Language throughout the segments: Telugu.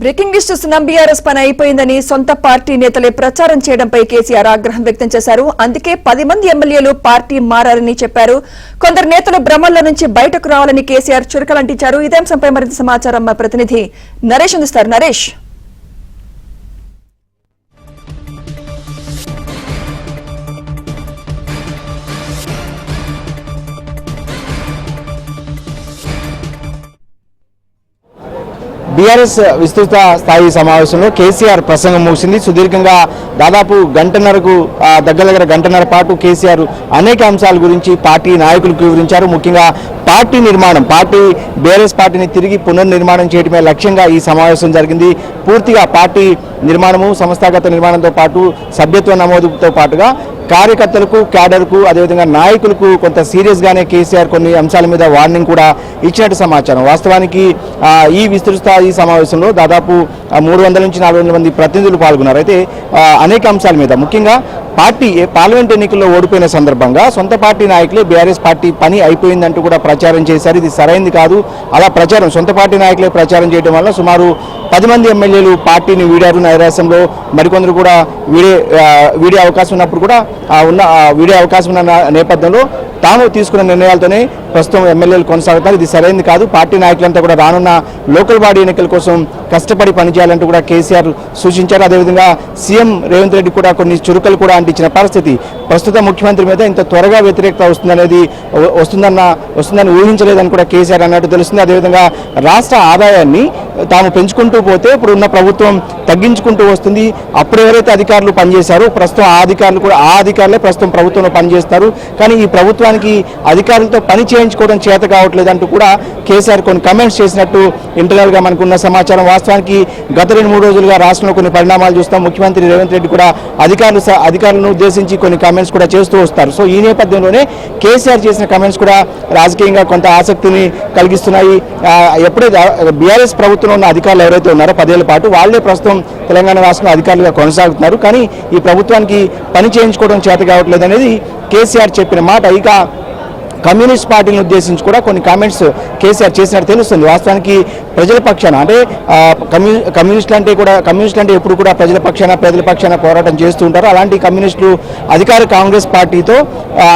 బ్రేకింగ్ న్యూస్ చూస్తున్నాం. బీఆర్ఎస్ పని అయిపోయిందని సొంత పార్టీ నేతలే ప్రచారం చేయడంపై కేసీఆర్ ఆగ్రహం వ్యక్తం చేశారు. అందుకే 10 మంది ఎమ్మెల్యేలు పార్టీ మారారని చెప్పారు. కొందరు నేతలు భ్రమల్లో నుంచి బయటకు రావాలని కేసీఆర్ చురకలంటించారు. ఇదే అంశంపై మరింత సమాచారం మా ప్రతినిధి నరేష్ అందిస్తారు. నరేష్, బీఆర్ఎస్ విస్తృత స్థాయి సమావేశంలో కేసీఆర్ ప్రసంగం ముగిసింది. సుదీర్ఘంగా దాదాపు గంటన్నరకు దగ్గర గంటన్నర పాటు కేసీఆర్ అనేక అంశాల గురించి పార్టీ నాయకులకు వివరించారు. ముఖ్యంగా పార్టీ నిర్మాణం, బీఆర్ఎస్ పార్టీని తిరిగి పునర్నిర్మాణం చేయడమే లక్ష్యంగా ఈ సమావేశం జరిగింది. పూర్తిగా పార్టీ నిర్మాణము, సంస్థాగత నిర్మాణంతో పాటు సభ్యత్వ నమోదుతో పాటుగా కార్యకర్తలకు, క్యాడర్కు, అదేవిధంగా నాయకులకు కొంత సీరియస్గానే కేసీఆర్ కొన్ని అంశాల మీద వార్నింగ్ కూడా ఇచ్చినట్టు సమాచారం. వాస్తవానికి ఈ విస్తృత ఈ సమావేశంలో దాదాపు 300 నుంచి 400 మంది ప్రతినిధులు పాల్గొన్నారు. అయితే అనేక అంశాల మీద, ముఖ్యంగా పార్టీ పార్లమెంట్ ఎన్నికల్లో ఓడిపోయిన సందర్భంగా సొంత పార్టీ నాయకులే బీఆర్ఎస్ పార్టీ పని అయిపోయిందంటూ కూడా ప్రచారం చేశారు. ఇది సరైంది కాదు. అలా ప్రచారం సొంత పార్టీ నాయకులే ప్రచారం చేయడం వల్ల సుమారు 10 మంది ఎమ్మెల్యేలు పార్టీని వీడారు. నైరాశ్యంలో మరికొందరు కూడా వీడే అవకాశం ఉన్నప్పుడు కూడా వీడే అవకాశం ఉన్న నేపథ్యంలో తాము తీసుకున్న నిర్ణయాలతోనే ప్రస్తుతం ఎమ్మెల్యేలు కొనసాగుతారు. ఇది సరైనది కాదు. పార్టీ నాయకులంతా కూడా రానున్న లోకల్ బాడీ ఎన్నికల కోసం కష్టపడి పనిచేయాలంటూ కూడా కేసీఆర్ సూచించారు. అదేవిధంగా సీఎం రేవంత్ రెడ్డి కూడా కొన్ని చురుకలు కూడా అంటించిన పరిస్థితి. ప్రస్తుత ముఖ్యమంత్రి మీద ఇంత త్వరగా వ్యతిరేకత వస్తుందని ఊహించలేదని కూడా కేసీఆర్ అన్నట్టు తెలుస్తుంది. అదేవిధంగా రాష్ట్ర ఆదాయాన్ని తాము పెంచుకుంటూ పోతే ఇప్పుడు ఉన్న ప్రభుత్వం తగ్గించుకుంటూ వస్తుంది. అప్పుడు ఎవరైతే అధికారులు పనిచేశారో ప్రస్తుతం ఆ అధికారులే ప్రస్తుతం ప్రభుత్వంలో పనిచేస్తారు. కానీ ఈ ప్రభుత్వానికి అధికారులతో పని చేయించుకోవడం చేత కావట్లేదు అంటూ కూడా కేసీఆర్ కొన్ని కమెంట్స్ చేసినట్టు ఇంటర్నల్గా మనకున్న సమాచారం. వాస్తవానికి గత 2-3 రోజులుగా రాష్ట్రంలో కొన్ని పరిణామాలు చూస్తాం. ముఖ్యమంత్రి రేవంత్ రెడ్డి కూడా అధికారులను ఉద్దేశించి కొన్ని కామెంట్స్ కూడా చేస్తూ వస్తారు. సో ఈ నేపథ్యంలోనే కేసీఆర్ చేసిన కామెంట్స్ కూడా రాజకీయంగా కొంత ఆసక్తిని కలిగిస్తున్నాయి. ఎప్పుడైతే బీఆర్ఎస్ ప్రభుత్వంలో ఉన్న అధికారులు ఎవరైతే ఉన్నారో 10 ఏళ్ల పాటు వాళ్లే ప్రస్తుతం తెలంగాణ రాష్ట్రంలో అధికారులుగా కొనసాగుతున్నారు. కానీ ఈ ప్రభుత్వానికి పని చేయించుకోవడం చేత కావట్లేదు అనేది కేసీఆర్ చెప్పిన మాట. ఇక కమ్యూనిస్ట్ పార్టీని ఉద్దేశించి కూడా కొన్ని కామెంట్స్ కేసీఆర్ చేసినట్టు తెలుస్తుంది. వాస్తవానికి ప్రజల పక్షాన, అంటే కమ్యూనిస్టులు అంటే ఎప్పుడు కూడా ప్రజల పక్షాన, పేదల పక్షాన పోరాటం చేస్తూ ఉంటారు. అలాంటి కమ్యూనిస్టులు అధికార కాంగ్రెస్ పార్టీతో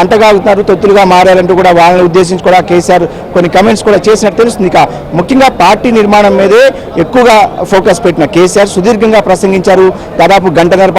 అంటగాగుతున్నారు, తొత్తులుగా మారారంటూ కూడా వాళ్ళని ఉద్దేశించి కూడా కేసీఆర్ కొన్ని కామెంట్స్ కూడా చేసినట్టు తెలుస్తుంది. ఇక ముఖ్యంగా పార్టీ నిర్మాణం మీదే ఎక్కువగా ఫోకస్ పెట్టిన కేసీఆర్ సుదీర్ఘంగా ప్రసంగించారు. దాదాపు గంటన్నర